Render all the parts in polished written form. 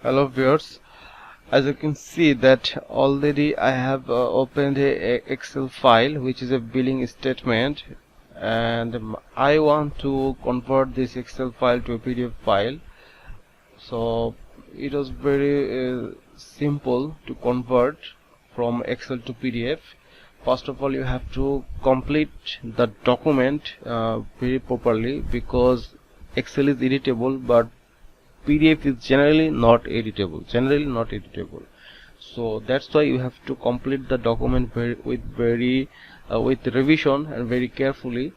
Hello viewers, as you can see that already I have opened a Excel file which is a billing statement, and I want to convert this Excel file to a PDF file. So it was very simple to convert from Excel to PDF. First of all, you have to complete the document very properly, because Excel is editable but PDF is generally not editable. So that's why you have to complete the document with revision and very carefully.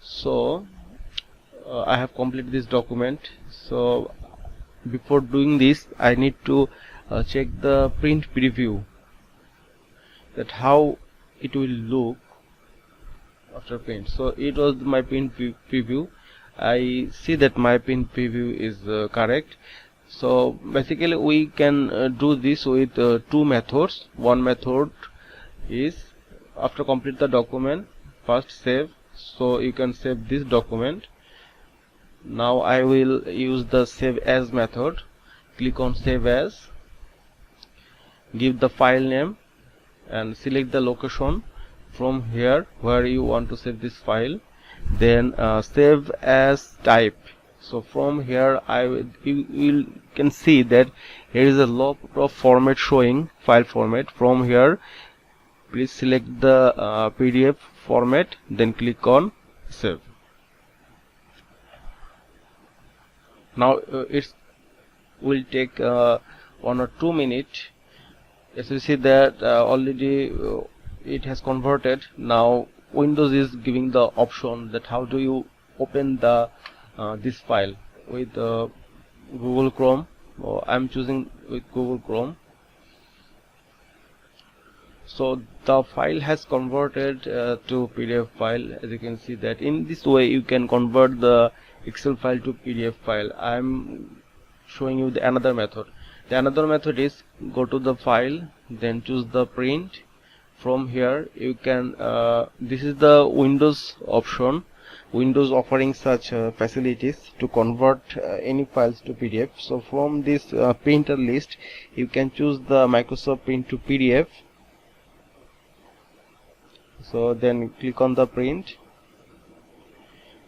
So I have completed this document. So before doing this, I need to check the print preview, that how it will look after print. So it was my print preview. I see that my print preview is correct. So basically we can do this with two methods. One method is, after complete the document, first save. So you can save this document. Now I will use the save as method. Click on save as, give the file name and select the location from here where you want to save this file. Then save as type. So from here you can see that here is a lot of format showing, file format. From here please select the PDF format, then click on save. Now it will take 1 or 2 minutes. As you see that already it has converted. Now Windows is giving the option that how do you open the this file with Google Chrome. I'm choosing with Google Chrome. So the file has converted to PDF file. As you can see that in this way you can convert the Excel file to PDF file. I'm showing you another method. The another method is, go to the file, then choose the print. From here you can this is the Windows option. Windows offering such facilities to convert any files to PDF. So from this printer list you can choose the Microsoft Print to PDF. So then click on the print,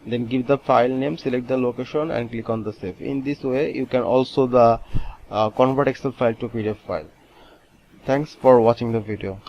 then give the file name, select the location and click on the save. In this way you can also convert Excel file to PDF file. Thanks for watching the video.